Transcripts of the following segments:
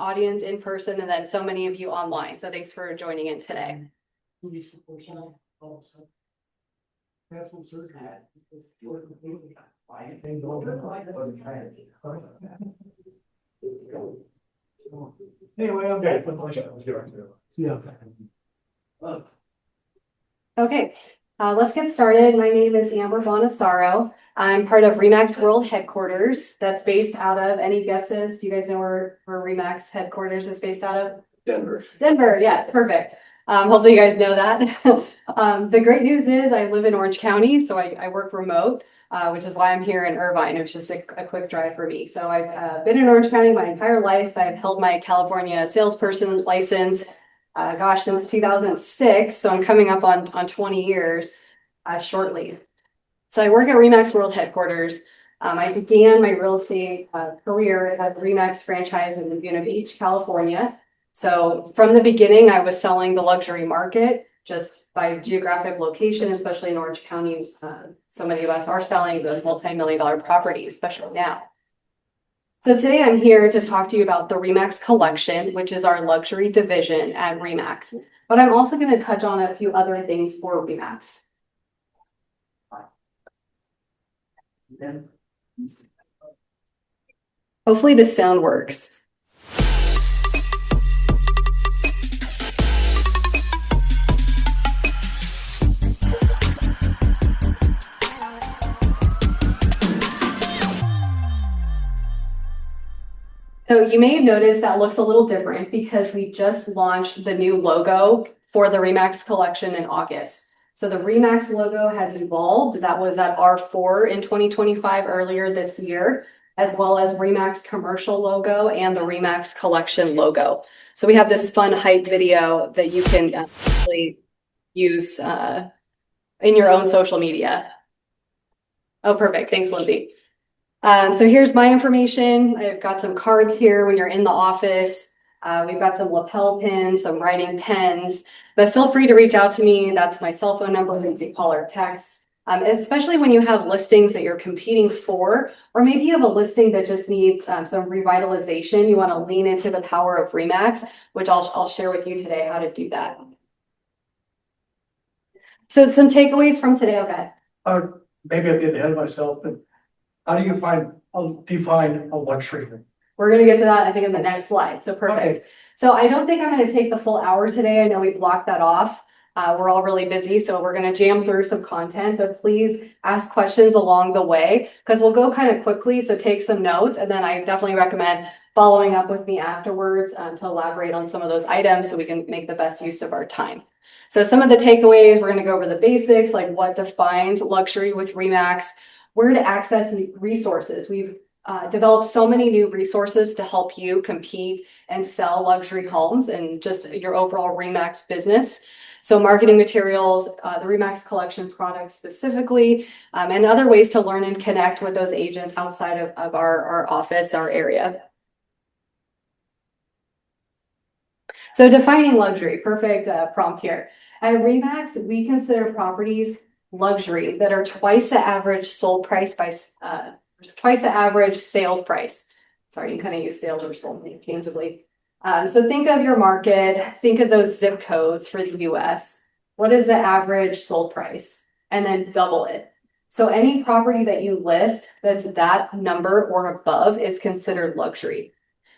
audience in person and then so many of you online. So thanks for joining in today. Anyway, okay. Okay, let's get started. My name is Amber Bonasaro. I'm part of REMAX World Headquarters that's based out of, any guesses? Do you guys know where REMAX Headquarters is based out of? Denver. Denver, yes, perfect. Hopefully you guys know that. The great news is I live in Orange County, so I work remote, which is why I'm here in Irvine. It was just a quick drive for me. So I've been in Orange County my entire life. I've held my California salesperson license, since 2006. So I'm coming up on 20 years shortly. So I work at REMAX World Headquarters. I began my real estate career at REMAX franchise in Laguna Beach, California. So from the beginning, I was selling the luxury market just by geographic location, especially in Orange County. So many of us are selling those multi-million-dollar properties, especially now. So today I'm here to talk to you about the REMAX Collection, which is our luxury division at REMAX. But I'm also going to touch on a few other things for REMAX. Hopefully the sound works. So you may have noticed that looks a little different because we just launched the new logo for the REMAX Collection in August. So the REMAX logo has evolved. That was at R4 in 2025 earlier this year, as well as REMAX commercial logo and the REMAX Collection logo. So we have this fun hype video that you can actually use in your own social media. Oh, perfect. Thanks, Lindsay. So here's my information. I've got some cards here when you're in the office. We've got some lapel pins, some writing pens, but feel free to reach out to me. That's my cell phone number. You can call or text, especially when you have listings that you're competing for, or maybe you have a listing that just needs some revitalization. You want to lean into the power of REMAX, which I'll share with you today how to do that. So some takeaways from today. Okay. Maybe I'm getting ahead of myself, but how do you define a luxury? We're going to get to that, I think, in the next slide. So perfect. Okay. So I don't think I'm going to take the full hour today. I know we blocked that off. We're all really busy, so we're going to jam through some content, but please ask questions along the way because we'll go kind of quickly. So take some notes, and then I definitely recommend following up with me afterwards to elaborate on some of those items so we can make the best use of our time. So some of the takeaways, we're going to go over the basics, like what defines luxury with REMAX, where to access resources. We've developed so many new resources to help you compete and sell luxury homes and just your overall REMAX business. So marketing materials, the REMAX Collection products specifically, and other ways to learn and connect with those agents outside of our office, our area. So defining luxury, perfect prompt here. At REMAX, we consider properties luxury that are twice the average sold price by twice the average sales price. Sorry, you kind of use sales or sold interchangeably. So think of your market, think of those zip codes for the US. What is the average sold price? And then double it. So any property that you list that's that number or above is considered luxury.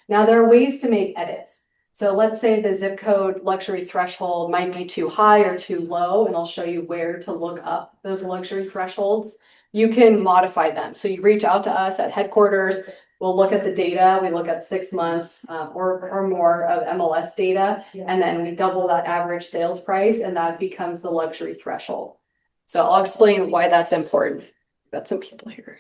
Now there are ways to make edits. So let's say the zip code luxury threshold might be too high or too low, and I'll show you where to look up those luxury thresholds. You can modify them. So you reach out to us at headquarters, we'll look at the data, we look at 6 months or more of MLS data, and then we double that average sales price, and that becomes the luxury threshold. So I'll explain why that's important. Got some people here.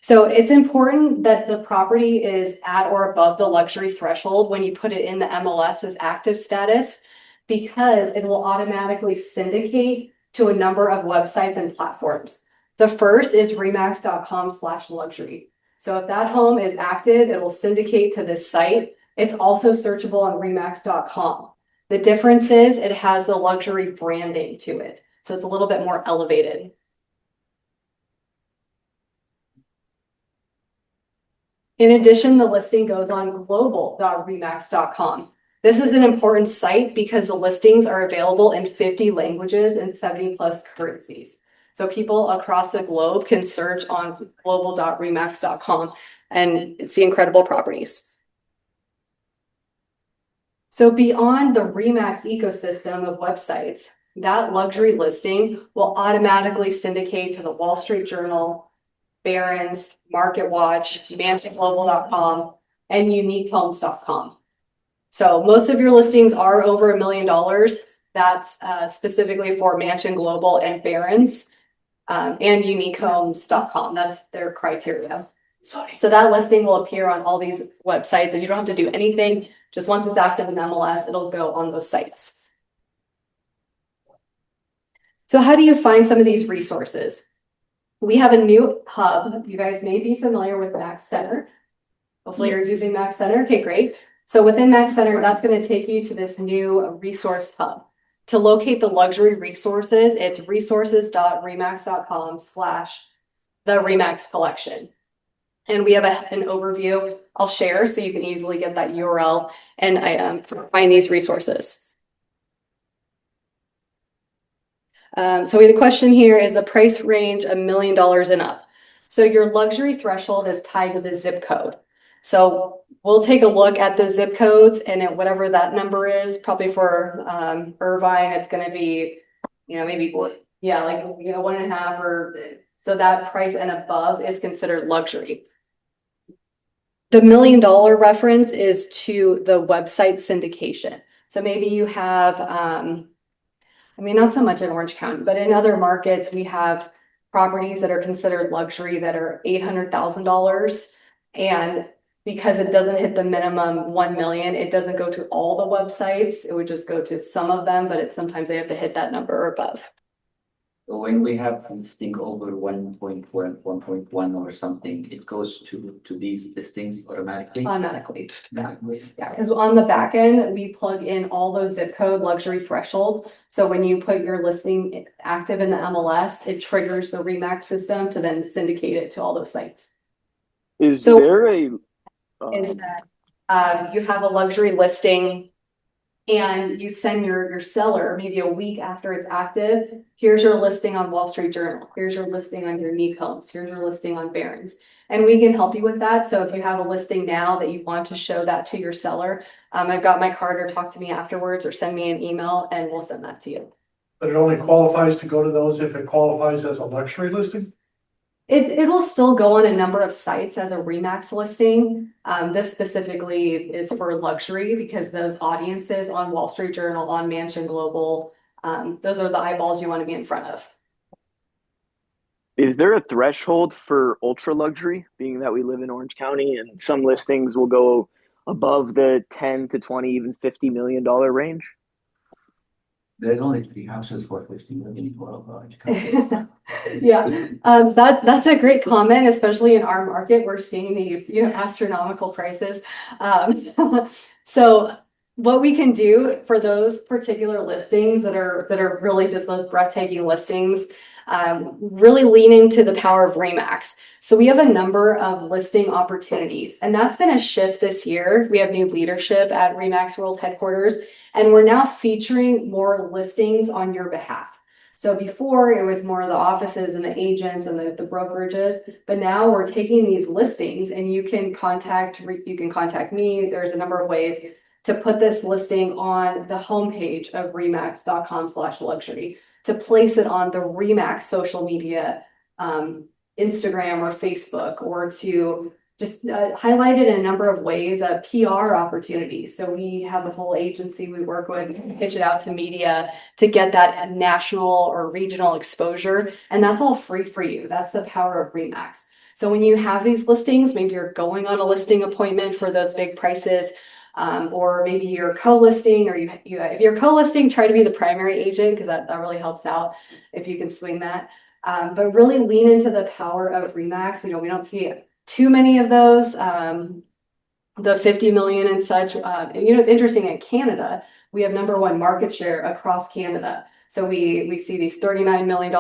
So it's important that the property is at or above the luxury threshold when you put it in the MLS as active status, because it will automatically syndicate to a number of websites and platforms. The first is remax.com/luxury. So if that home is active, it will syndicate to this site. It's also searchable on remax.com. The difference is it has the luxury branding to it. So it's a little bit more elevated. In addition, the listing goes on global.remax.com. This is an important site because the listings are available in 50 languages and 70 plus currencies. So people across the globe can search on global.remax.com and see incredible properties. So beyond the REMAX ecosystem of websites, that luxury listing will automatically syndicate to the Wall Street Journal, Barron's, MarketWatch, MansionGlobal.com, and UniqueHomes.com. So most of your listings are over $1 million. That's specifically for Mansion Global and Barron's and UniqueHomes.com. That's their criteria. So that listing will appear on all these websites, and you don't have to do anything. Just once it's active in MLS, it'll go on those sites. So how do you find some of these resources? We have a new hub. You guys may be familiar with Max Center. Hopefully you're using Max Center. Okay, great. So within Max Center, that's going to take you to this new resource hub. To locate the luxury resources, it's resources.remax.com/the REMAX Collection. And we have an overview I'll share so you can easily get that URL and find these resources. So the question here is the price range $1 million and up. So your luxury threshold is tied to the zip code. So we'll take a look at the zip codes, and at whatever that number is, probably for Irvine, it's going to be, maybe, yeah, like, 1.5 or so. That price and above is considered luxury. The $1 million reference is to the website syndication. So maybe you have, not so much in Orange County, but in other markets, we have properties that are considered luxury that are $800,000. And because it doesn't hit the minimum 1 million, it doesn't go to all the websites. It would just go to some of them, but sometimes they have to hit that number or above. So when we have listing over 1.4 and 1.1 or something, it goes to these listings automatically? Automatically. Yeah, because on the back end, we plug in all those zip code luxury thresholds. So when you put your listing active in the MLS, it triggers the REMAX system to then syndicate it to all those sites. Is there a is that you have a luxury listing and you send your seller maybe a week after it's active, here's your listing on Wall Street Journal, here's your listing on Unique Homes, here's your listing on Barron's, and we can help you with that. So if you have a listing now that you want to show that to your seller, I've got my card, or talk to me afterwards, or send me an email and we'll send that to you. But it only qualifies to go to those if it qualifies as a luxury listing? It will still go on a number of sites as a REMAX listing. This specifically is for luxury because those audiences on Wall Street Journal, on Mansion Global, those are the eyeballs you want to be in front of. Is there a threshold for ultra luxury, being that we live in Orange County and some listings will go above the 10 to 20, even $50 million range? There's only 3 houses for 50 million for Orange County. Yeah, that's a great comment, especially in our market. We're seeing these, astronomical prices. So what we can do for those particular listings that are really just those breathtaking listings, really lean into the power of REMAX. So we have a number of listing opportunities, and that's been a shift this year. We have new leadership at REMAX World Headquarters, and we're now featuring more listings on your behalf. So before it was more of the offices and the agents and the brokerages, but now we're taking these listings and you can contact me. There's a number of ways to put this listing on the homepage of remax.com/luxury, to place it on the REMAX social media, Instagram or Facebook, or to just highlight it in a number of ways, PR opportunities. So we have a whole agency we work with, pitch it out to media to get that national or regional exposure. And that's all free for you. That's the power of REMAX. So when you have these listings, maybe you're going on a listing appointment for those big prices, or maybe you're co-listing, or if you're co-listing, try to be the primary agent, because that really helps out if you can swing that. But really lean into the power of REMAX. We don't see too many of those, the 50 million and such. It's interesting, in Canada, we have #1 market share across Canada. So we see these $39 million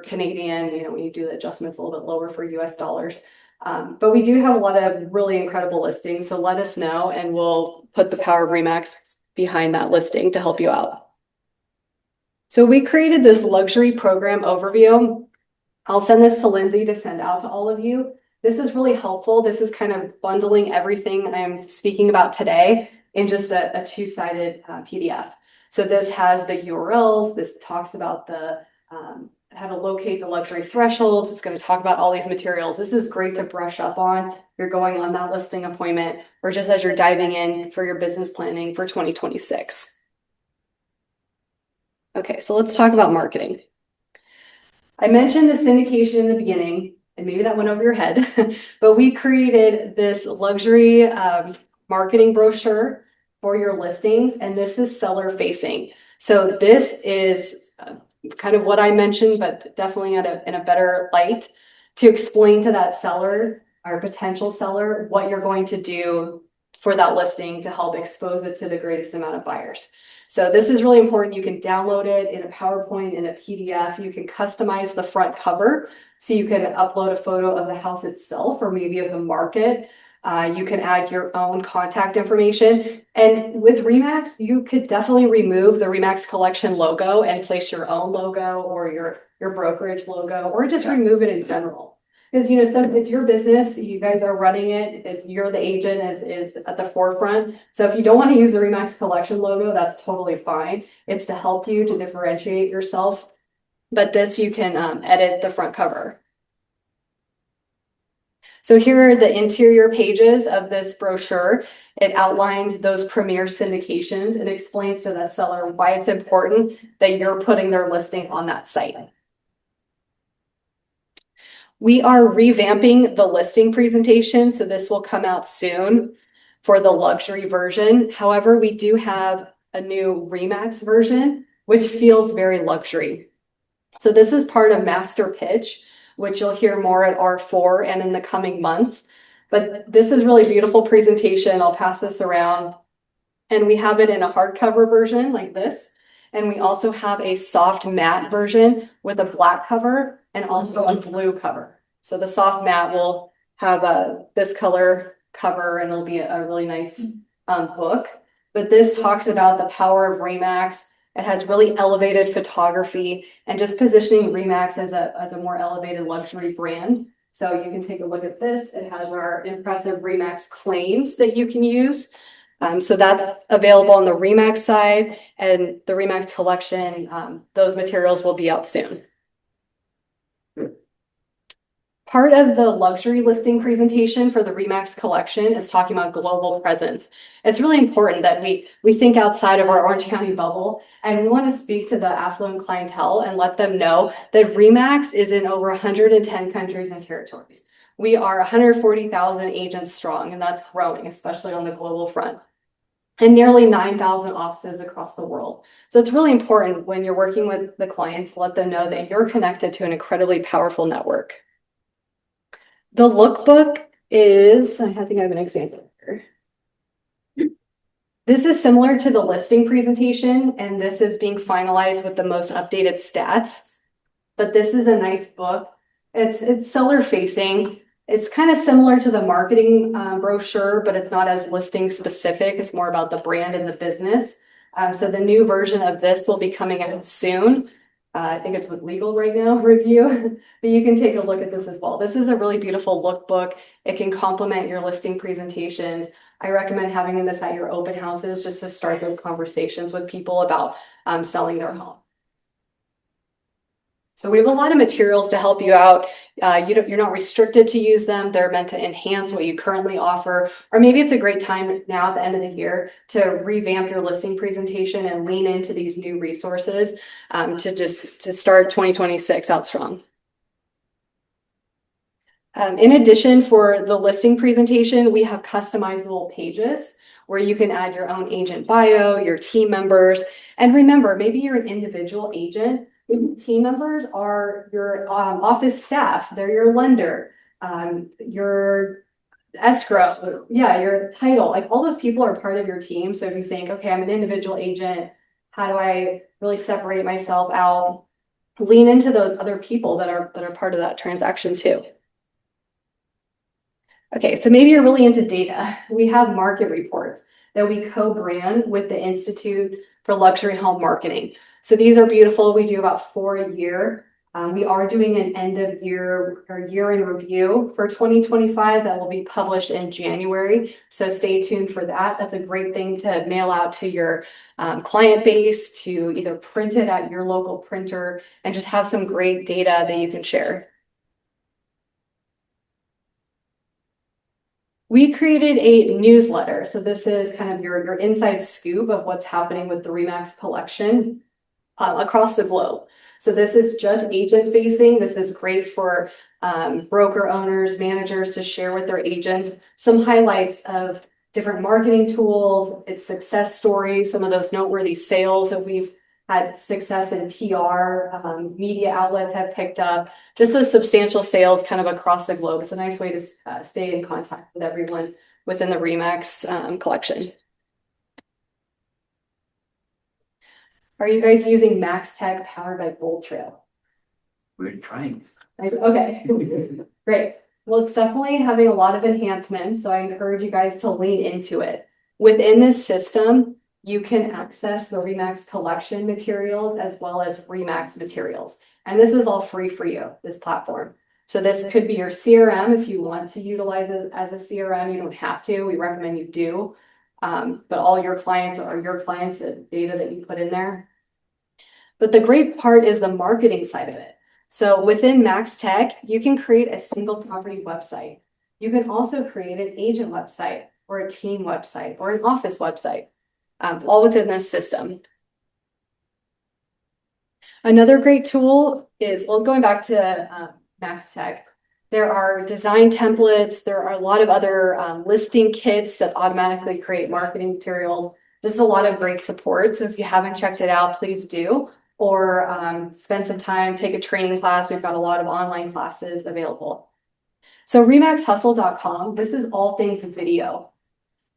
Canadian, when you do the adjustments a little bit lower for US dollars. But we do have a lot of really incredible listings, so let us know and we'll put the power of REMAX behind that listing to help you out. So we created this luxury program overview. I'll send this to Lindsay to send out to all of you. This is really helpful. This is kind of bundling everything I'm speaking about today in just a two-sided PDF. So this has the URLs. This talks about the how to locate the luxury thresholds. It's going to talk about all these materials. This is great to brush up on. You're going on that listing appointment or just as you're diving in for your business planning for 2026. Okay, so let's talk about marketing. I mentioned the syndication in the beginning, and maybe that went over your head, but we created this luxury marketing brochure for your listings, and this is seller facing. So this is kind of what I mentioned, but definitely in a better light to explain to that seller or potential seller what you're going to do for that listing to help expose it to the greatest amount of buyers. So this is really important. You can download it in a PowerPoint, in a PDF. You can customize the front cover. So you can upload a photo of the house itself or maybe of the market. You can add your own contact information. And with REMAX, you could definitely remove the REMAX Collection logo and place your own logo or your brokerage logo, or just remove it in general. Because, you know, so it's your business, you guys are running it, you're the agent is at the forefront. So if you don't want to use the REMAX Collection logo, that's totally fine. It's to help you to differentiate yourself. But this, you can edit the front cover. So here are the interior pages of this brochure. It outlines those premier syndications and explains to that seller why it's important that you're putting their listing on that site. We are revamping the listing presentation, so this will come out soon for the luxury version. However, we do have a new REMAX version, which feels very luxury. So this is part of Master Pitch, which you'll hear more at R4 and in the coming months. But this is really beautiful presentation. I'll pass this around. And we have it in a hardcover version like this. And we also have a soft matte version with a black cover and also a blue cover. So the soft matte will have this color cover and it'll be a really nice book. But this talks about the power of REMAX. It has really elevated photography and just positioning REMAX as a more elevated luxury brand. So you can take a look at this. It has our impressive REMAX claims that you can use. So that's available on the REMAX side, and the REMAX Collection, those materials will be out soon. Part of the luxury listing presentation for the REMAX Collection is talking about global presence. It's really important that we think outside of our Orange County bubble, and we want to speak to the affluent clientele and let them know that REMAX is in over 110 countries and territories. We are 140,000 agents strong, and that's growing, especially on the global front, and nearly 9,000 offices across the world. So it's really important when you're working with the clients, let them know that you're connected to an incredibly powerful network. The lookbook is, I think I have an example here. This is similar to the listing presentation, and this is being finalized with the most updated stats. But this is a nice book. It's seller facing. It's kind of similar to the marketing brochure, but it's not as listing specific. It's more about the brand and the business. So the new version of this will be coming out soon. I think it's with legal right now review, but you can take a look at this as well. This is a really beautiful lookbook. It can complement your listing presentations. I recommend having this at your open houses just to start those conversations with people about selling their home. So we have a lot of materials to help you out. You're not restricted to use them. They're meant to enhance what you currently offer. Or maybe it's a great time now at the end of the year to revamp your listing presentation and lean into these new resources to start 2026 out strong. In addition, for the listing presentation, we have customizable pages where you can add your own agent bio, your team members. And remember, maybe you're an individual agent. Team members are your office staff. They're your lender, your escrow, your title. Like all those people are part of your team. So if you think, okay, I'm an individual agent, how do I really separate myself out? Lean into those other people that are part of that transaction too. Okay, so maybe you're really into data. We have market reports that we co-brand with the Institute for Luxury Home Marketing. So these are beautiful. We do about 4 a year. We are doing an end of year or year in review for 2025 that will be published in January. So stay tuned for that. That's a great thing to mail out to your client base, to either print it at your local printer and just have some great data that you can share. We created a newsletter. So this is kind of your inside scoop of what's happening with the REMAX collection across the globe. So this is just agent facing. This is great for broker owners, managers to share with their agents some highlights of different marketing tools, its success stories, some of those noteworthy sales that we've had success in PR, media outlets have picked up, just those substantial sales kind of across the globe. It's a nice way to stay in contact with everyone within the REMAX collection. Are you guys using Max Tech powered by Bold Trail? We're trying. Okay, great. Well, it's definitely having a lot of enhancements, so I encourage you guys to lean into it. Within this system, you can access the REMAX collection materials as well as REMAX materials. And this is all free for you, this platform. So this could be your CRM if you want to utilize it as a CRM. You don't have to. We recommend you do. But all your clients are your clients, the data that you put in there. But the great part is the marketing side of it. So within Max Tech, you can create a single property website. You can also create an agent website or a team website or an office website, all within this system. Another great tool is, well, going back to Max Tech, there are design templates. There are a lot of other listing kits that automatically create marketing materials. Just a lot of great support. So if you haven't checked it out, please do. Or spend some time, take a training class. We've got a lot of online classes available. So remaxhustle.com, this is all things video.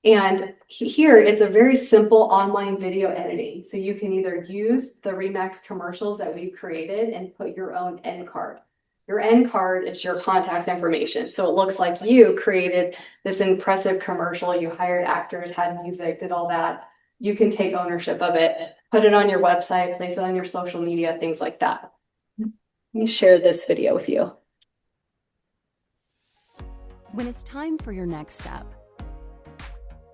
And here it's a very simple online video editing. So you can either use the REMAX commercials that we've created and put your own end card. Your end card is your contact information. So it looks like you created this impressive commercial. You hired actors, had music, did all that. You can take ownership of it, put it on your website, place it on your social media, things like that. Let me share this video with you. When it's time for your next step,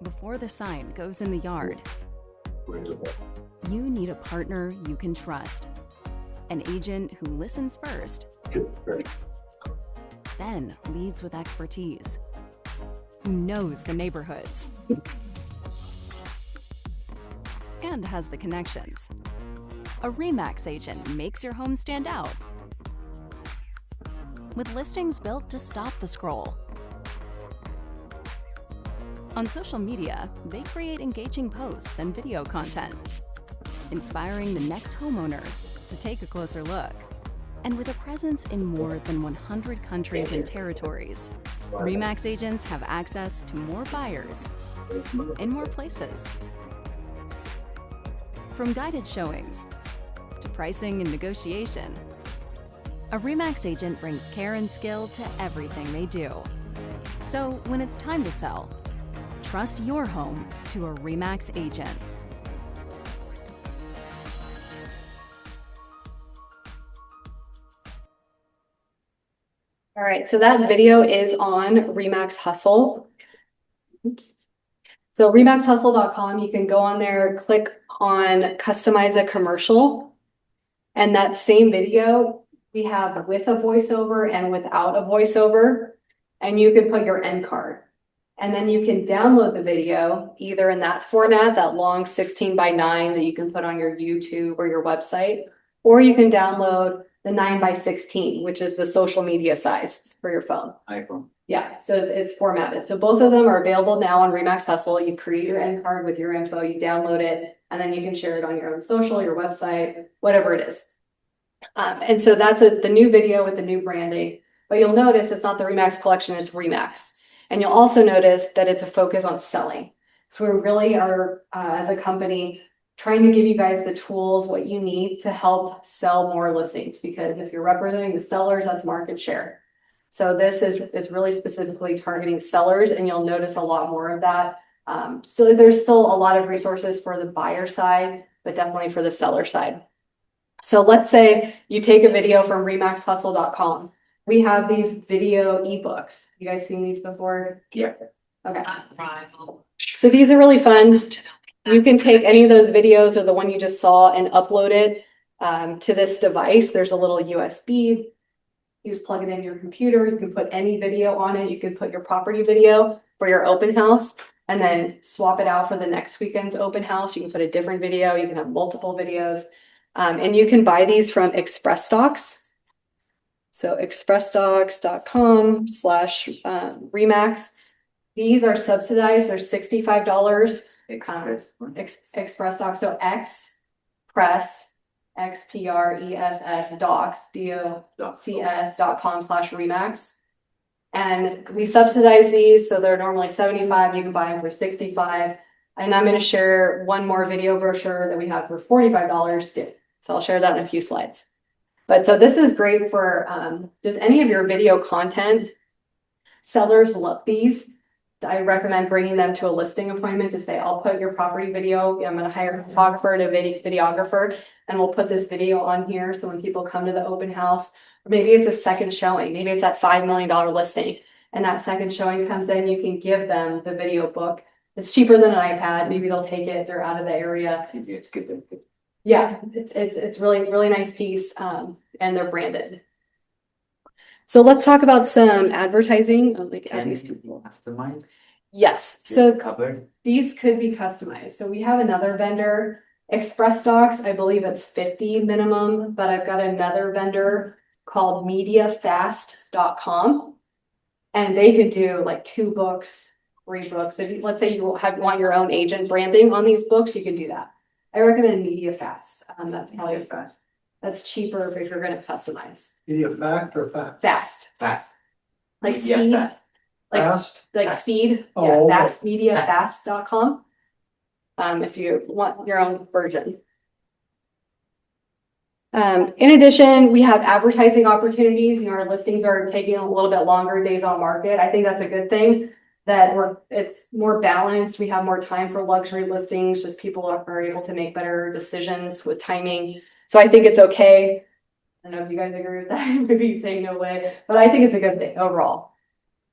before the sign goes in the yard, you need a partner you can trust. An agent who listens first, then leads with expertise, who knows the neighborhoods, and has the connections. A REMAX agent makes your home stand out. With listings built to stop the scroll. On social media, they create engaging posts and video content, inspiring the next homeowner to take a closer look. And with a presence in more than 100 countries and territories, REMAX agents have access to more buyers in more places. From guided showings to pricing and negotiation, a REMAX agent brings care and skill to everything they do. So when it's time to sell, trust your home to a REMAX agent. All right, so that video is on REMAX Hustle. Oops. So remaxhustle.com, you can go on there, click on customize a commercial. And that same video we have with a voiceover and without a voiceover. And you can put your end card. And then you can download the video either in that format, that long 16:9 that you can put on your YouTube or your website, or you can download the 9:16, which is the social media size for your phone. iPhone. Yeah, so it's formatted. So both of them are available now on REMAX Hustle. You create your end card with your info, you download it, and then you can share it on your own social, your website, whatever it is. And so that's the new video with the new branding. But you'll notice it's not the REMAX collection, it's REMAX. And you'll also notice that it's a focus on selling. So we really are, as a company, trying to give you guys the tools, what you need to help sell more listings. Because if you're representing the sellers, that's market share. So this is really specifically targeting sellers, and you'll notice a lot more of that. So there's still a lot of resources for the buyer side, but definitely for the seller side. So let's say you take a video from remaxhustle.com. We have these video ebooks. You guys seen these before? Yeah. Okay. So these are really fun. You can take any of those videos or the one you just saw and upload it to this device. There's a little USB. You just plug it in your computer. You can put any video on it. You can put your property video for your open house and then swap it out for the next weekend's open house. You can put a different video. You can have multiple videos. And you can buy these from Express Docs. So expressdocs.com/Remax. These are subsidized. They're $65. Express Docs. So XPRESS docs, DOCS.com/Remax. And we subsidize these. So they're normally 75. You can buy them for 65. And I'm going to share one more video brochure that we have for $45 too. So I'll share that in a few slides. But so this is great for just any of your video content. Sellers love these. I recommend bringing them to a listing appointment to say, I'll put your property video. I'm going to hire a photographer and a videographer, and we'll put this video on here. So when people come to the open house, or maybe it's a second showing, maybe it's that $5 million listing, and that second showing comes in, you can give them the video book. It's cheaper than an iPad. Maybe they'll take it. They're out of the area. It's easier to get them. Yeah, it's really nice piece, and they're branded. So let's talk about some advertising. Can these people customize? Yes, Is so it covered? these could be customized. So we have another vendor, Express Docs. I believe it's 50 minimum, but I've got another vendor called mediafast.com, and they could do like 2 books, 3 books. If let's say you want your own agent branding on these books, you can do that. I recommend MediaFast. That's probably fast. That's cheaper if you're going to customize. Media fact or fact? Fast, Fast. like Yeah, speed, fast. like Fast? Fast. speed. Oh, Yeah, okay. fast, mediafast.com. If you want your own version. In addition, we have advertising opportunities. You know, our listings are taking a little bit longer days on market. I think that's a good thing that it's more balanced. We have more time for luxury listings. Just people are able to make better decisions with timing. So I think it's okay. I don't know if you guys agree with that. Maybe you say no way, but I think it's a good thing overall.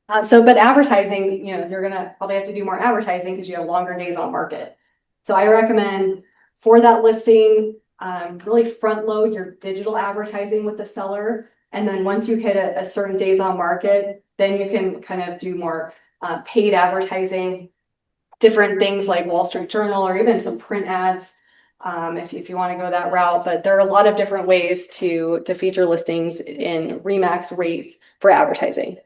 But advertising, you know, you're gonna probably have to do more advertising because you have longer days on market. So I recommend for that listing, really front load your digital advertising with the seller. And then once you hit a certain days on market, then you can kind of do more paid advertising, different things like Wall Street Journal or even some print ads. If you want to go that route, but there are a lot of different ways to feature listings in REMAX rates for advertising.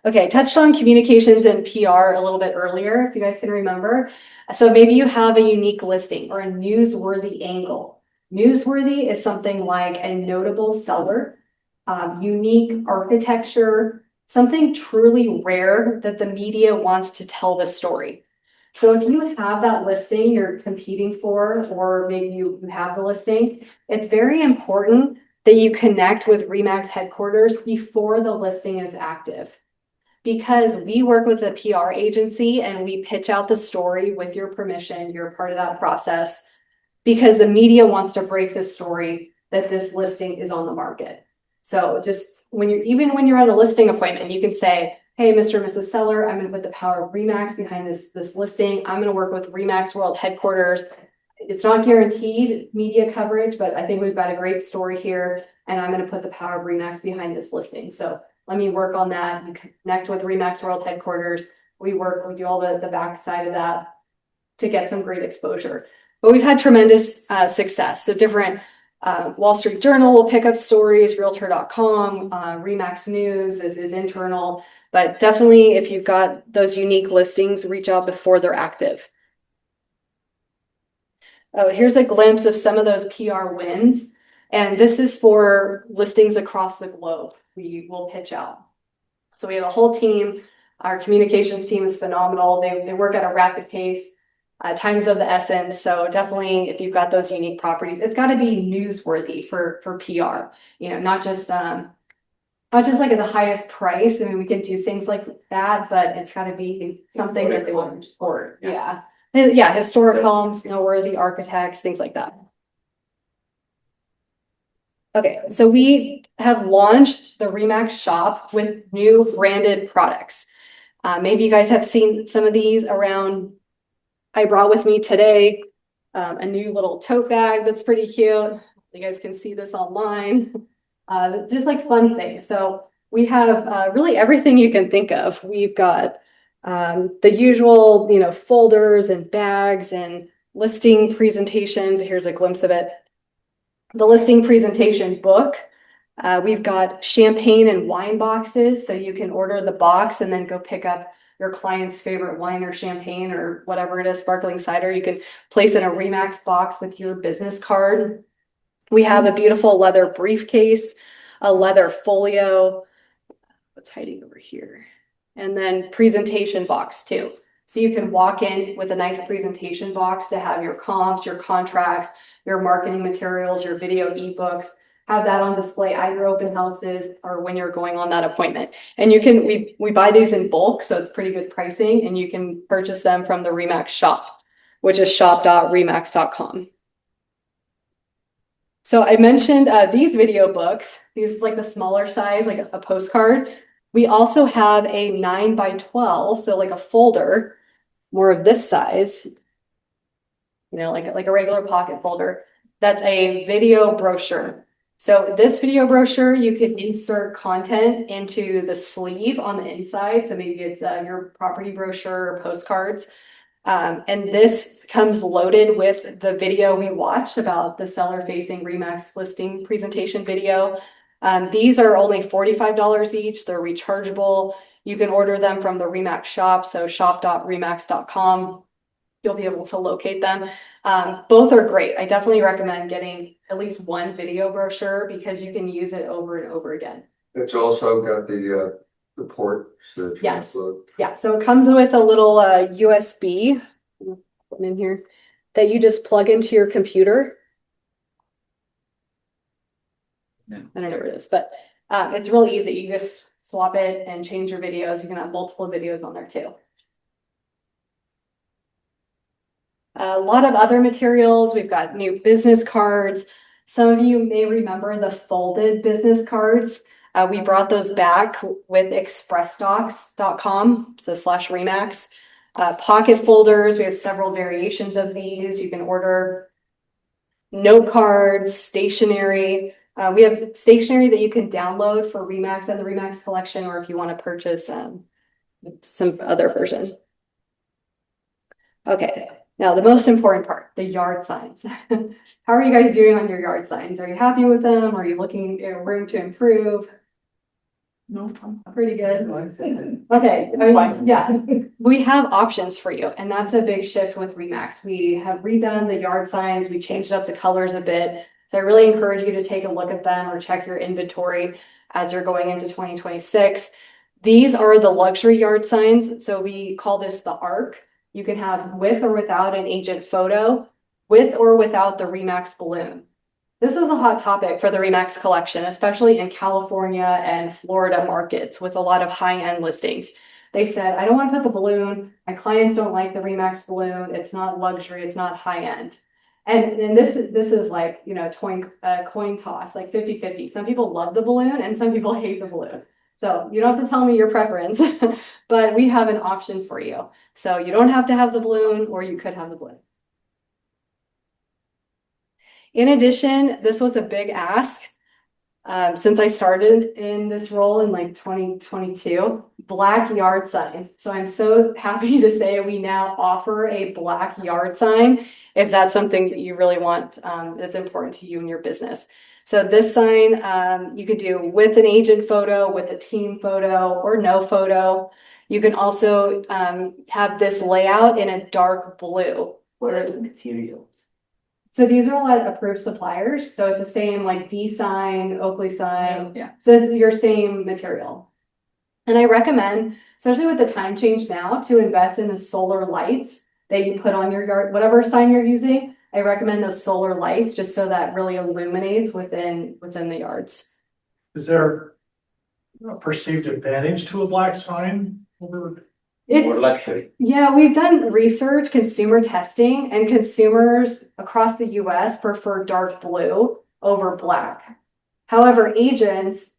Okay, touched on communications and PR a little bit earlier, if you guys can remember. So maybe you have a unique listing or a newsworthy angle. Newsworthy is something like a notable seller, unique architecture, something truly rare that the media wants to tell the story. So if you have that listing you're competing for, or maybe you have the listing, it's very important that you connect with REMAX headquarters before the listing is active. Because we work with a PR agency and we pitch out the story with your permission, you're part of that process, because the media wants to break the story that this listing is on the market. So just even when you're on a listing appointment, you can say, hey, Mr. and Mrs. Seller, I'm going to put the power of REMAX behind this listing. I'm going to work with REMAX World Headquarters. It's not guaranteed media coverage, but I think we've got a great story here, and I'm going to put the power of REMAX behind this listing. So let me work on that and connect with REMAX World Headquarters. We do all the back side of that to get some great exposure. But we've had tremendous success. So different Wall Street Journal will pick up stories, Realtor.com, REMAX News is internal. But definitely, if you've got those unique listings, reach out before they're active. Oh, here's a glimpse of some of those PR wins. And this is for listings across the globe. We will pitch out. So we have a whole team. Our communications team is phenomenal. They work at a rapid pace. Time is of the essence. So definitely, if you've got those unique properties, it's got to be newsworthy for PR. Not just like at the highest price. I mean, we can do things like that, but it's got to be something that they want to support. Yeah. Yeah, historic homes, noteworthy architects, things like that. Okay, so we have launched the REMAX shop with new branded products. Maybe you guys have seen some of these around. I brought with me today a new little tote bag that's pretty cute. You guys can see this online. Just like fun things. So we have really everything you can think of. We've got the usual, folders and bags and listing presentations. Here's a glimpse of it. The listing presentation book. We've got champagne and wine boxes, so you can order the box and then go pick up your client's favorite wine or champagne or whatever it is, sparkling cider. You can place in a REMAX box with your business card. We have a beautiful leather briefcase, a leather folio. What's hiding over here? And then presentation box too. So you can walk in with a nice presentation box to have your comps, your contracts, your marketing materials, your video ebooks, have that on display at your open houses or when you're going on that appointment. And we buy these in bulk, so it's pretty good pricing, and you can purchase them from the REMAX shop, which is shop.remax.com. So I mentioned these video books. These is like the smaller size, like a postcard. We also have a 9x12, so like a folder, more of this size, like a regular pocket folder. That's a video brochure. So this video brochure, you can insert content into the sleeve on the inside. So maybe it's your property brochure or postcards. And this comes loaded with the video we watched about the seller-facing REMAX listing presentation video. These are only $45 each. They're rechargeable. You can order them from the REMAX shop, so shop.remax.com. You'll be able to locate them. Both are great. I definitely recommend getting at least one video brochure because you can use it over and over again. It's also got the port. Yes. Yeah. So it comes with a little USB in here that you just plug into your computer. Yeah. I don't know where it is, but it's really easy. You just swap it and change your videos. You can have multiple videos on there too. A lot of other materials. We've got new business cards. Some of you may remember the folded business cards. We brought those back with expressdocs.com, so /REMAX. Pocket folders, we have several variations of these. You can order note cards, stationery. We have stationery that you can download for REMAX and the REMAX Collection, or if you want to purchase some other version. Okay. Now, the most important part, the yard signs. How are you guys doing on your yard signs? Are you happy with them? Are you looking at room to improve? No, I'm pretty good. Okay, yeah, we have options for you, and that's a big shift with REMAX. We have redone the yard signs. We changed up the colors a bit. So I really encourage you to take a look at them or check your inventory as you're going into 2026. These are the luxury yard signs. So we call this the ARC. You can have with or without an agent photo, with or without the REMAX balloon. This is a hot topic for the REMAX Collection, especially in California and Florida markets with a lot of high-end listings. They said, I don't want to put the balloon. My clients don't like the REMAX balloon. It's not luxury. It's not high-end. And this is like, coin toss, like 50-50. Some people love the balloon and some people hate the balloon. So you don't have to tell me your preference, but we have an option for you. So you don't have to have the balloon, or you could have the balloon. In addition, this was a big ask since I started in this role in like 2022, black yard signs. So I'm so happy to say we now offer a black yard sign if that's something that you really want, that's important to you and your business. So this sign you could do with an agent photo, with a team photo, or no photo. You can also have this layout in a dark blue. What are the materials? So these are all approved suppliers. So it's the same like D sign, Oakley sign. Yeah. So it's your same material. And I recommend, especially with the time change now, to invest in the solar lights that you put on your yard, whatever sign you're using. I recommend those solar lights just so that really illuminates within the yards. Is there a perceived advantage to a black sign over? More luxury. Yeah, we've done research, consumer testing, and consumers across the US prefer dark blue over black. However, agents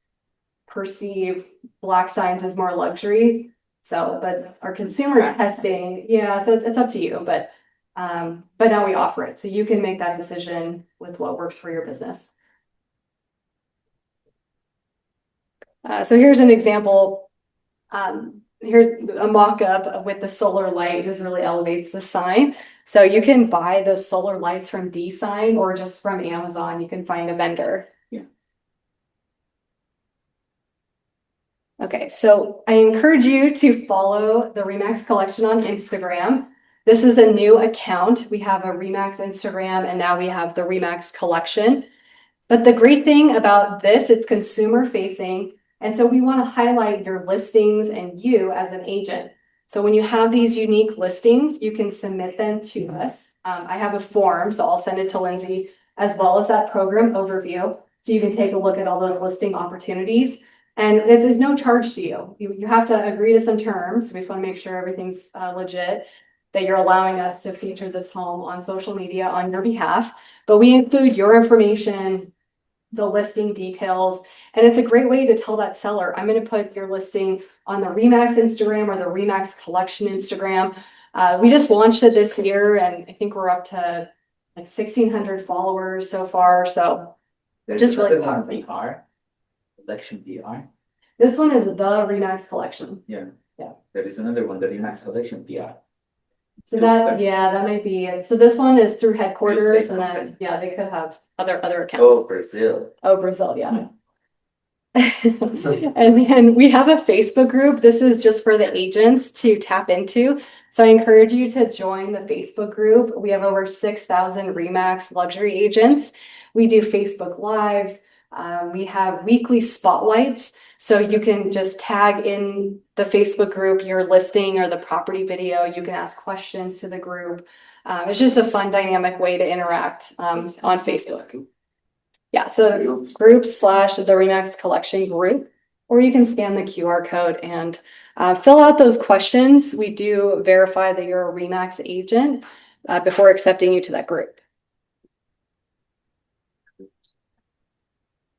perceive black signs as more luxury. So, but our consumer testing, yeah, so it's up to you, but now we offer it. So you can make that decision with what works for your business. So here's an example. Here's a mock-up with the solar light. Just really elevates the sign. So you can buy those solar lights from D-Sign or just from Amazon. You can find a vendor. Yeah. Okay, so I encourage you to follow the REMAX Collection on Instagram. This is a new account. We have a REMAX Instagram and now we have the REMAX Collection. But the great thing about this, it's consumer facing. And so we want to highlight your listings and you as an agent. So when you have these unique listings, you can submit them to us. I have a form, so I'll send it to Lindsay, as well as that program overview. So you can take a look at all those listing opportunities. And there's no charge to you. You have to agree to some terms. We just want to make sure everything's legit, that you're allowing us to feature this home on social media on your behalf. But we include your information, the listing details, and it's a great way to tell that seller, I'm going to put your listing on the REMAX Instagram or the REMAX Collection Instagram. We just launched it this year, and I think we're up to like 1,600 followers so far. So just really powerful. PR, collection PR. This one is the REMAX Collection. Yeah. Yeah. There is another one, the REMAX Collection PR. So that, yeah, that might be it. So this one is through headquarters, and then, yeah, they could have other accounts. Oh, Brazil. Oh, Brazil, yeah. And then we have a Facebook group. This is just for the agents to tap into. So I encourage you to join the Facebook group. We have over 6,000 REMAX luxury agents. We do Facebook Lives. We have weekly spotlights. So you can just tag in the Facebook group your listing or the property video. You can ask questions to the group. It's just a fun, dynamic way to interact on Facebook. Yeah, so groups / the REMAX Collection group, or you can scan the QR code and fill out those questions. We do verify that you're a REMAX agent before accepting you to that group.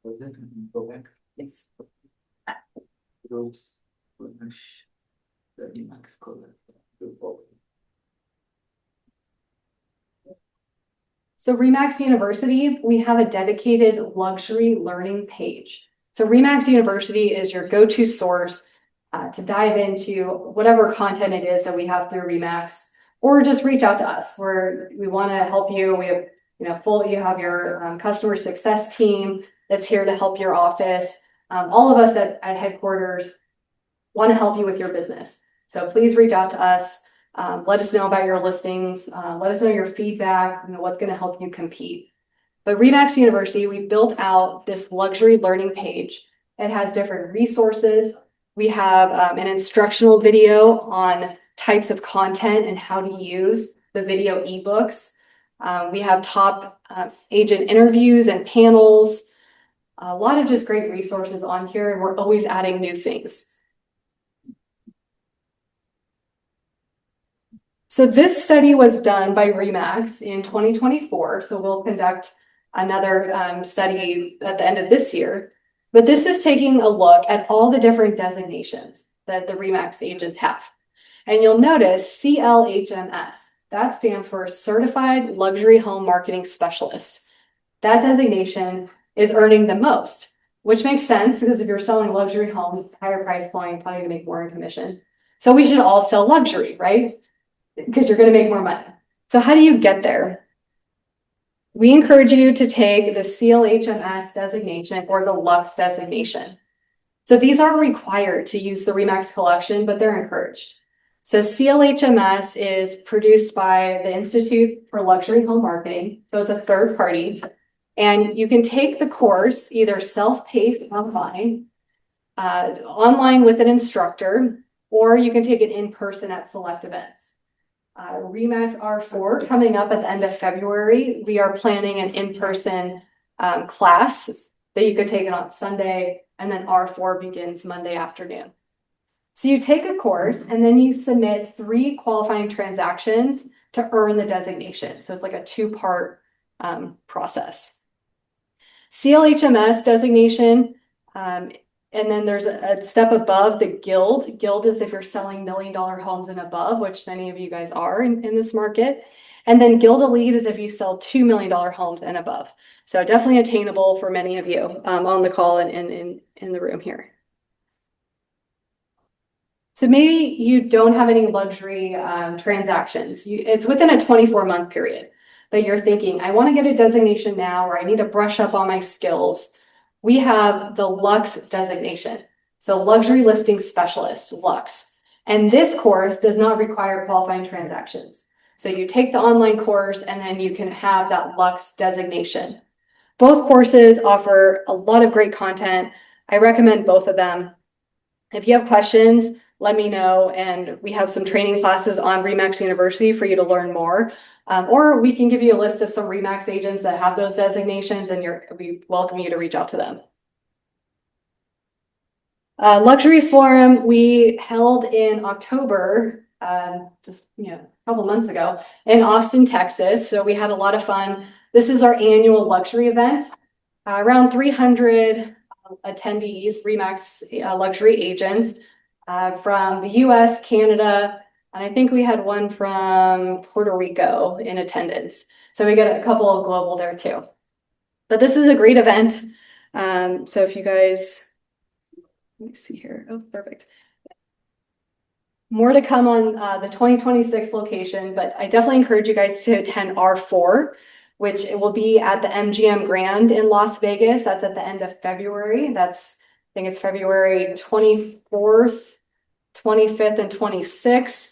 Was it? Go back. Yes. Groups. The REMAX Collection. So REMAX University, we have a dedicated luxury learning page. So REMAX University is your go-to source to dive into whatever content it is that we have through REMAX, or just reach out to us where we want to help you. We have, you have your customer success team that's here to help your office. All of us at headquarters want to help you with your business. So please reach out to us. Let us know about your listings. Let us know your feedback, what's going to help you compete. But REMAX University, we built out this luxury learning page. It has different resources. We have an instructional video on types of content and how to use the video ebooks. We have top agent interviews and panels. A lot of just great resources on here, and we're always adding new things. So this study was done by REMAX in 2024. So we'll conduct another study at the end of this year. But this is taking a look at all the different designations that the REMAX agents have. And you'll notice CLHMS. That stands for Certified Luxury Home Marketing Specialist. That designation is earning the most, which makes sense because if you're selling luxury homes, higher price point, probably gonna make more in commission. So we should all sell luxury, right? Because you're going to make more money. So how do you get there? We encourage you to take the CLHMS designation or the Lux designation. So these aren't required to use the REMAX Collection, but they're encouraged. So CLHMS is produced by the Institute for Luxury Home Marketing. So it's a third party. And you can take the course either self-paced online with an instructor, or you can take it in person at select events. REMAX R4 coming up at the end of February. We are planning an in-person class that you could take it on Sunday, and then R4 begins Monday afternoon. So you take a course and then you submit 3 qualifying transactions to earn the designation. So it's like a 2-part process. CLHMS designation, and then there's a step above the Guild. Guild is if you're selling $1 million homes and above, which many of you guys are in this market. And then Guild Elite is if you sell $2 million homes and above. So definitely attainable for many of you on the call and in the room here. So maybe you don't have any luxury transactions. It's within a 24-month period, but you're thinking, I want to get a designation now, or I need to brush up on my skills. We have the Lux designation. So Luxury Listing Specialist, Lux. And this course does not require qualifying transactions. So you take the online course and then you can have that Lux designation. Both courses offer a lot of great content. I recommend both of them. If you have questions, let me know, and we have some training classes on REMAX University for you to learn more. Or we can give you a list of some REMAX agents that have those designations, and we welcome you to reach out to them. Luxury Forum we held in October, just a couple months ago in Austin, Texas. So we had a lot of fun. This is our annual luxury event. Around 300 attendees, REMAX luxury agents from the US, Canada, and I think we had one from Puerto Rico in attendance. So we got a couple of global there too. But this is a great event. So if you guys, let me see here. Oh, perfect. More to come on the 2026 location, but I definitely encourage you guys to attend R4, which it will be at the MGM Grand in Las Vegas. That's at the end of February. I think it's February 24th, 25th, and 26th.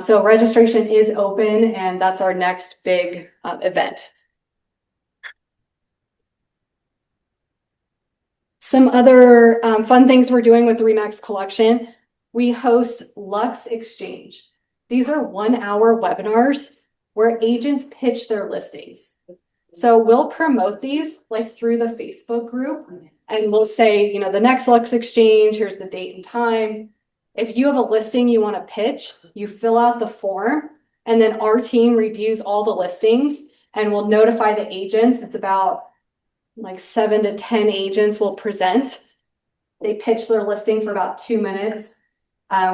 So registration is open, and that's our next big event. Some other fun things we're doing with the REMAX Collection. We host Lux Exchange. These are 1-hour webinars where agents pitch their listings. So we'll promote these like through the Facebook group, and we'll say, the next Lux Exchange, here's the date and time. If you have a listing you want to pitch, you fill out the form, and then our team reviews all the listings and will notify the agents. It's about like 7 to 10 agents will present. They pitch their listing for about 2 minutes.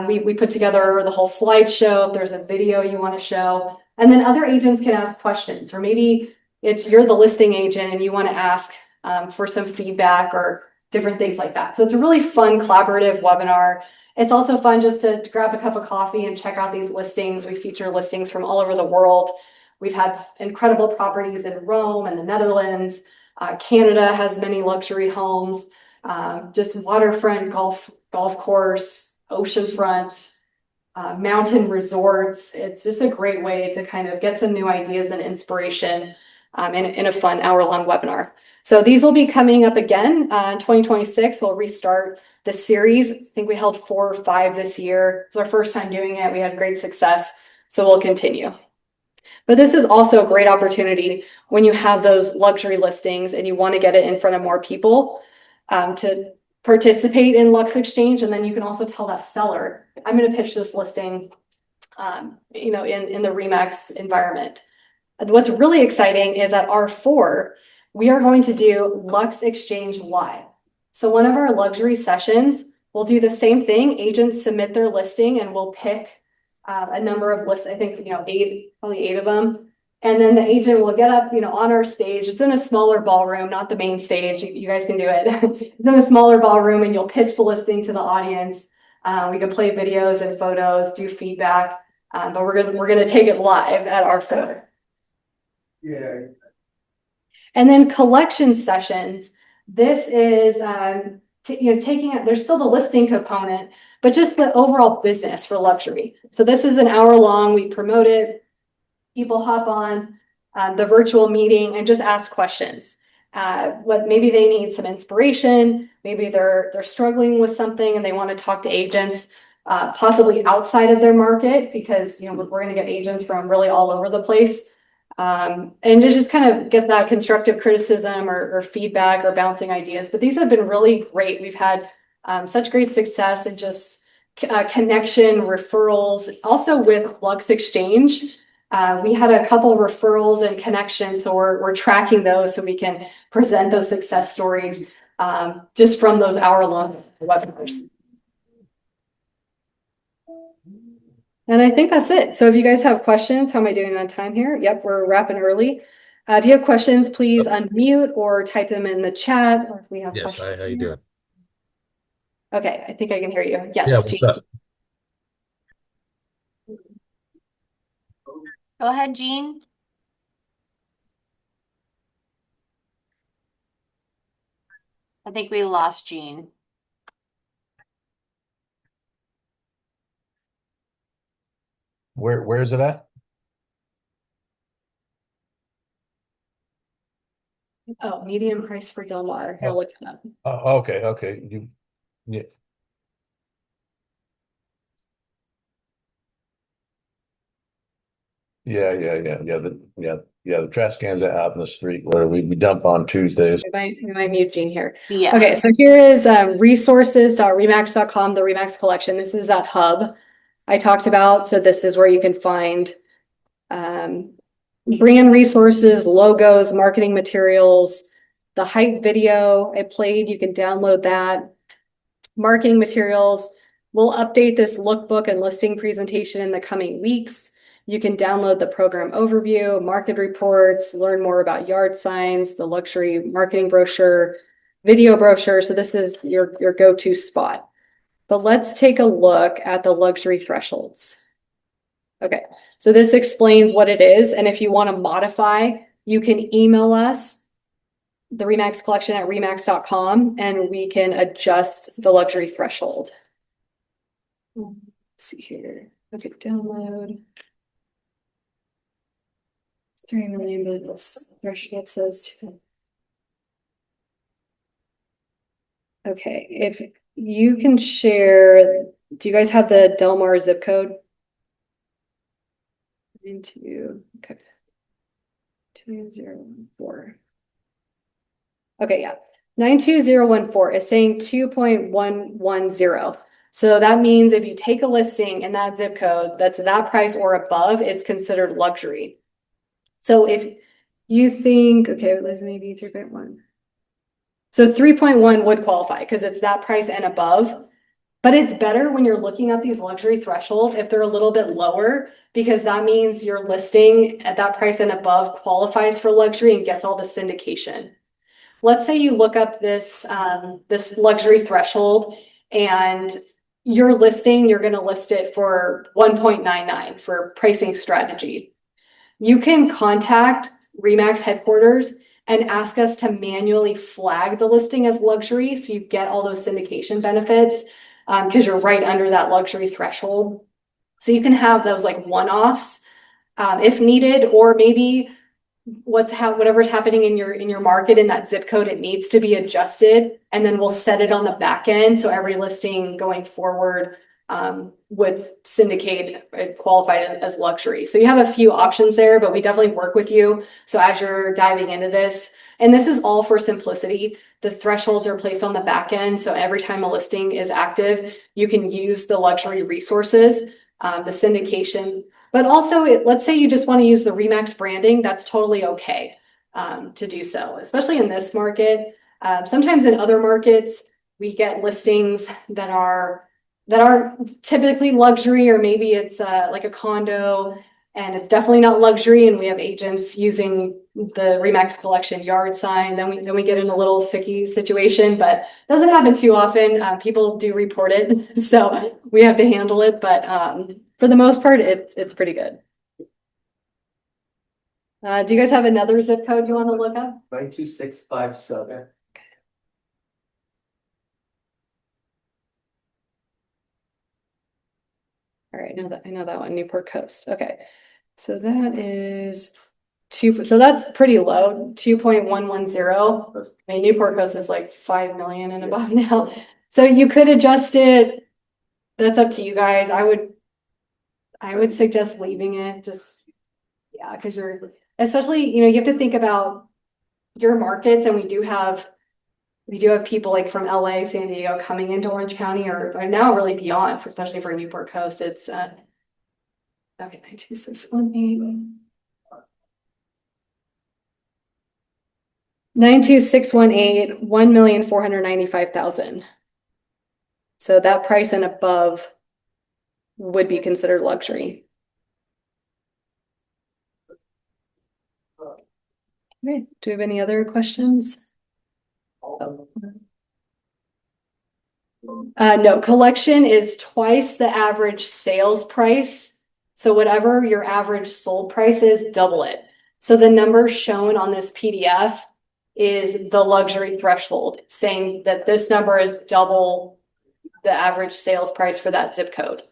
We put together the whole slideshow. If there's a video you want to show, and then other agents can ask questions, or maybe you're the listing agent and you want to ask for some feedback or different things like that. So it's a really fun collaborative webinar. It's also fun just to grab a cup of coffee and check out these listings. We feature listings from all over the world. We've had incredible properties in Rome and the Netherlands. Canada has many luxury homes, just waterfront golf course, oceanfront, mountain resorts. It's just a great way to kind of get some new ideas and inspiration in a fun hour-long webinar. So these will be coming up again in 2026. We'll restart the series. I think we held 4 or 5 this year. It was our first time doing it. We had great success, so we'll continue. But this is also a great opportunity when you have those luxury listings and you want to get it in front of more people to participate in Lux Exchange. And then you can also tell that seller, I'm going to pitch this listing, in the REMAX environment. What's really exciting is at R4, we are going to do Lux Exchange Live. So one of our luxury sessions, we'll do the same thing. Agents submit their listing and we'll pick a number of lists, I think, 8 of them. And then the agent will get up, on our stage. It's in a smaller ballroom, not the main stage. You guys can do it. It's in a smaller ballroom, and you'll pitch the listing to the audience. We can play videos and photos, do feedback, but we're gonna take it live at R4. Yeah. And then collection sessions. This is taking it. There's still the listing component, but just the overall business for luxury. So this is an hour long. We promote it. People hop on the virtual meeting and just ask questions. What maybe they need some inspiration. Maybe they're struggling with something and they want to talk to agents. possibly outside of their market, because, you know, we're gonna get agents from really all over the place. And to just kind of get that constructive criticism or feedback or bouncing ideas. But these have been really great. We've had such great success and just connection, referrals, also with Lux Exchange. We had a couple referrals and connections, so we're tracking those so we can present those success stories just from those hour-long webinars. And I think that's it. So if you guys have questions, how am I doing on time here? Yep, we're wrapping early. If you have questions, please unmute or type them in the chat. Or if we have Yes, questions. how you doing? Okay, I think I can hear you. Yes. Yeah, what's Jean. up? Go ahead, Jean. I think we lost Jean. Where is it at? Oh, median price for Del Mar. Here, look it up. Oh, okay. Yeah. The trash cans out in the street where we dump on Tuesdays. We might mute Jean here. Yeah. Okay, so here is resources.remax.com, the REMAX Collection. This is that hub I talked about. So this is where you can find brand resources, logos, marketing materials, the hype video I played, you can download that. Marketing materials. We'll update this lookbook and listing presentation in the coming weeks. You can download the program overview, market reports, learn more about yard signs, the luxury marketing brochure, video brochure. So this is your go-to spot. But let's take a look at the luxury thresholds. Okay, so this explains what it is. And if you want to modify, you can email us, the REMAX Collection at remax.com, and we can adjust the luxury threshold. Let's see here. Okay, download. 3 million, but this threshold says. Okay, if you can share, do you guys have the Del Mar zip code? Okay. 2014. Okay, yeah. 92014 is saying 2.110. So that means if you take a listing in that zip code that's that price or above, it's considered luxury. So if you think, okay, let's maybe 3.1. So 3.1 would qualify because it's that price and above. But it's better when you're looking at these luxury thresholds if they're a little bit lower, because that means your listing at that price and above qualifies for luxury and gets all the syndication. Let's say you look up this this luxury threshold and your listing, you're going to list it for 1.99 for pricing strategy. You can contact REMAX headquarters and ask us to manually flag the listing as luxury so you get all those syndication benefits because you're right under that luxury threshold. So you can have those like one-offs if needed, or maybe whatever's happening in your market in that zip code, it needs to be adjusted, and then we'll set it on the back end so every listing going forward would syndicate qualified as luxury. So you have a few options there, but we definitely work with you. So as you're diving into this, and this is all for simplicity, the thresholds are placed on the back end. So every time a listing is active, you can use the luxury resources, the syndication. But also, let's say you just want to use the REMAX branding, that's totally okay to do so, especially in this market. Sometimes in other markets, we get listings that are typically luxury, or maybe it's like a condo and it's definitely not luxury, and we have agents using the REMAX Collection yard sign. Then we get in a little sticky situation, but it doesn't happen too often. People do report it, so we have to handle it. But for the most part, it's pretty good. Do you guys have another zip code you want to look up? 92657. All right, I know that one, Newport Coast. Okay, so that is so that's pretty low, 2.110. I mean, Newport Coast is like 5 million and above now. So you could adjust it That's up to you guys. I would suggest leaving it, just, yeah, because you're, especially, you have to think about your markets, and we do have people like from LA, San Diego coming into Orange County, or now really beyond, especially for Newport Coast. It's okay, 92618. 92618, 1,495,000. So that price and above would be considered luxury. Okay, do we have any other questions? No, collection is twice the average sales price. So whatever your average sold price is, double it. So the number shown on this PDF is the luxury threshold, saying that this number is double the average sales price for that zip code.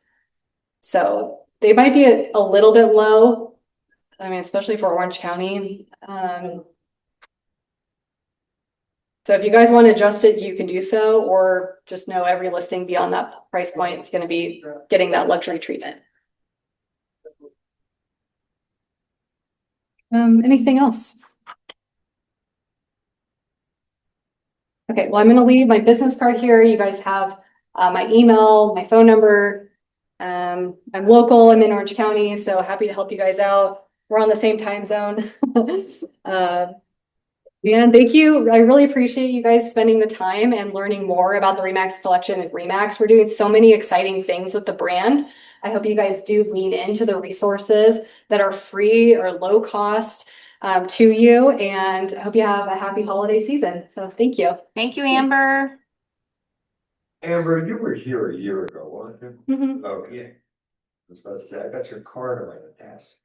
So they might be a little bit low. I mean, especially for Orange County. So if you guys want to adjust it, you can do so, or just know every listing beyond that price point is going to be getting that luxury treatment. Anything else? Okay, well, I'm going to leave my business card here. You guys have my email, my phone number. I'm local, I'm in Orange County, so happy to help you guys out. We're on the same time zone. And thank you. I really appreciate you guys spending the time and learning more about the REMAX collection and REMAX. We're doing so many exciting things with the brand. I hope you guys do lean into the resources that are free or low cost to you, and I hope you have a happy holiday season. So thank you. Thank you, Amber. Amber, you were here a year ago, weren't you? Mhm. Okay. I was about to say, I got your card on my desk.